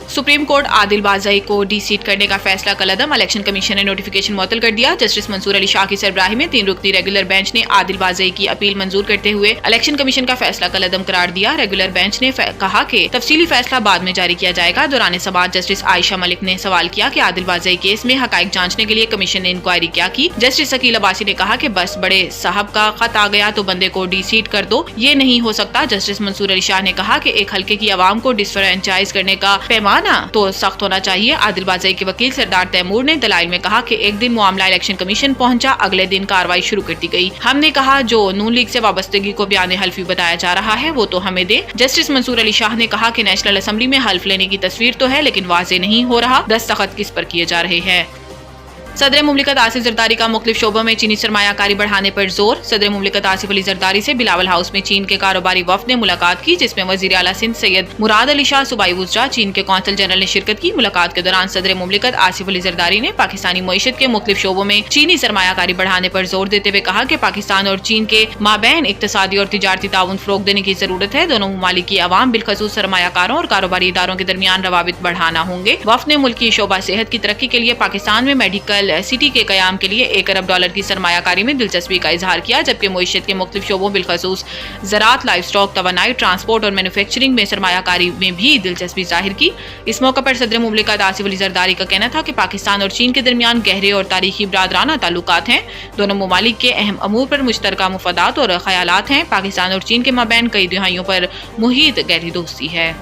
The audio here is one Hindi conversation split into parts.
सुप्रीम कोर्ट आदिल बाज़ई को डी-सीट करने का फैसला कलअदम। इलेक्शन कमीशन ने नोटिफिकेशन मुअत्तल कर दिया। जस्टिस मंसूर अली शाह की सरबराही में 3 रुकनी रेगुलर बेंच ने आदिल बाज़ई की अपील मंजूर करते हुए इलेक्शन कमीशन का फैसला कलअदम करार दिया। रेगुलर बेंच ने कहा कि तफसीली फैसला बाद में जारी किया जाएगा। दौरान समाअत जस्टिस आयशा मलिक ने सवाल किया कि आदिल बाज़ई केस में हकाइक जांचने के लिए कमीशन ने इंक्वायरी क्या की। जस्टिस शकील अब्बासी ने कहा कि बस बड़े साहब का खत आ गया तो बंदे को डी-सीट कर दो, ये नहीं हो सकता। जस्टिस मंसूर अली शाह ने कहा कि एक हल्के की आवाम को डिसफ्रेंचाइज करने का पैमाना तो सख्त होना चाहिए। आदिल बाज़ई के वकील सरदार तैमूर ने दलाइल में कहा कि एक दिन मामला इलेक्शन कमीशन पहुंचा, अगले दिन कार्रवाई शुरू कर दी गई। हमने कहा जो नून लीग से वाबस्तगी को बयान हल्फी बताया जा रहा है वो तो हमें दे। जस्टिस मंसूर अली शाह ने कहा कि नेशनल असेंबली में हल्फ लेने की तस्वीर तो है लेकिन वाजे नहीं हो रहा, दस्तखत किस पर किए जा रहे हैं। सदर मुमलिकत आसिफ जरदारी का मुख्तलिफ शोबों में चीनी सरमायाकारी बढ़ाने पर जोर। सदर मुमलिकत आसिफ अली जरदारी से बिलावल हाउस में चीन के कारोबारी वफ्द ने मुलाकात की, जिसमें वजीर आला सिंध सैयद मुराद अली शाह सूबाई वुज़रा, चीन के कौंसल जनरल ने शिरकत की। मुलाकात के दौरान सदर मुमलिकत आसिफ अली जरदारी ने पाकिस्तानी मईशत के मुख्तलिफ शोबों में चीनी सरमायाकारी बढ़ाने पर जोर देते हुए कहा कि पाकिस्तान और चीन के माबैन इक्तसादी और तिजारती ताउन फरोग देने की जरूरत है। दोनों ममालिक की आवाम बिलखसूस सरमायाकारों और कारोबारी इदारों के दरमियान रवाबित बढ़ाना होंगे। वफ्द ने मुल्क की शोबा सेहत की तरक्की के लिए पाकिस्तान में मेडिकल सिटी के कयाम के लिए $1 अरब की सरमायाकारी में दिलचस्पी का इजहार किया, जबकि मईशत के मुख्तलिफ शोबों बिलखसूस ज़राअत, लाइफ स्टॉक, तवानाई, ट्रांसपोर्ट और मैन्युफैक्चरिंग में सरमायाकारी में भी दिलचस्पी जाहिर की। इस मौके पर सदर मुमलिकत आसिफ अली जरदारी का कहना था कि पाकिस्तान और चीन के दरमियान गहरे और तारीखी बरादराना ताल्लुकात हैं। दोनों ममालिक के अहम अमूर पर मुश्तरका मुफादात और ख्यालात हैं। पाकिस्तान और चीन के माबैन कई दिहाइयों पर मुहीत गहरी दोस्ती है।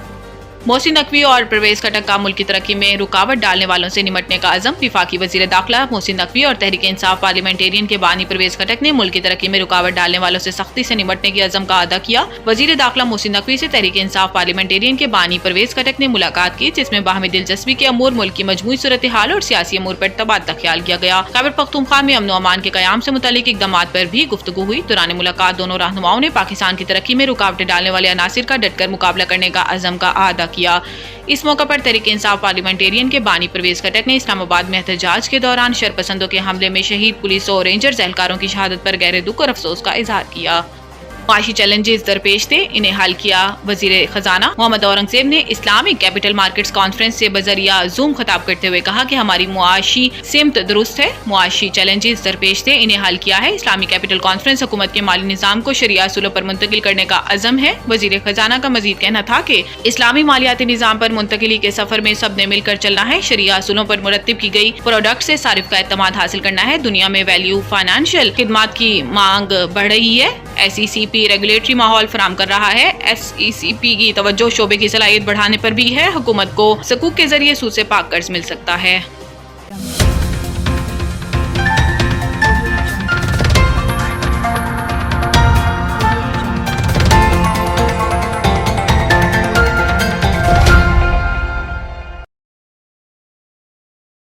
मोहसिन नकवी और परवेज खटक का मुल्क की तरक्की में रुकावट डालने वालों से निमटने का अज़म। विफाकी वजीर दाखिला मोहसिन नकवी और तहरीक इंसाफ पार्लियामेंटेरियन के बानी परवेज खटक ने मुल्क की तरक्की में रुकावट डालने वालों से सख्ती से निमटने की अज़म का अदा किया। वजीर दाखिला मोहसिन नकवी से तहरीक इंसाफ पार्लियामेंटेरियन के बानी परवेज खटक ने मुलाकात की, जिसमें बाहमी दिलचस्पी के अमूर, मुल्क की मजमूई सूरत हाल और सियासी अमूर पर तबादला ख्याल किया गया। खैबर पख्तूनख्वा में अमन अमान के कयाम से मुतालिक इक़दामात पर भी गुफ्तगू हुई। दौरान मुलाकात दोनों रहनुमाओं ने पाकिस्तान की तरक्की में रुकावटें डालने वाले अनासिर का डटकर मुकाबला करने का अज़म का अदा किया। इस मौके पर तहरीक इंसाफ पार्लियामेंटेरियन के बानी परवेज खटक ने इस्लामाबाद में एहतजाज के दौरान शरपसंदों के हमले में शहीद पुलिस और रेंजर्स एहलकारों की शहादत पर गहरे दुख और अफसोस का इजहार किया। माशी चैलेंजेस दरपेश थे, इन्हें हल किया। वजीर खजाना मोहम्मद औरंगजेब ने इस्लामिक कैपिटल मार्केट्स कॉन्फ्रेंस से बजरिया जूम खिताब करते हुए कहा कि हमारी मुआशी सिमत दुरुस्त है, मुआशी चैलेंजेस दरपेश थे, इन्हें हल किया है। इस्लामिक कैपिटल कॉन्फ्रेंस हुकूमत के माली निज़ाम को शरिया असूलों पर मुंतकिल करने का अज़म है। वजीर खजाना का मजीद कहना था कि इस्लामी मालियाती निज़ाम पर मुंतकिली के सफर में सब ने मिलकर चलना है। शरिया असूलों पर मुरत्तिब की गई प्रोडक्ट से सारिफ का एतमाद हासिल करना है। दुनिया में वैल्यू फाइनेंशियल खिदमात की मांग बढ़ रही है। SECP रेगुलेटरी माहौल फराम कर रहा है। SECP की तवज्जो शोबे की सलाहियत बढ़ाने पर भी है। हुकूमत को सकूक के जरिए सूद से पाक कर्ज मिल सकता है।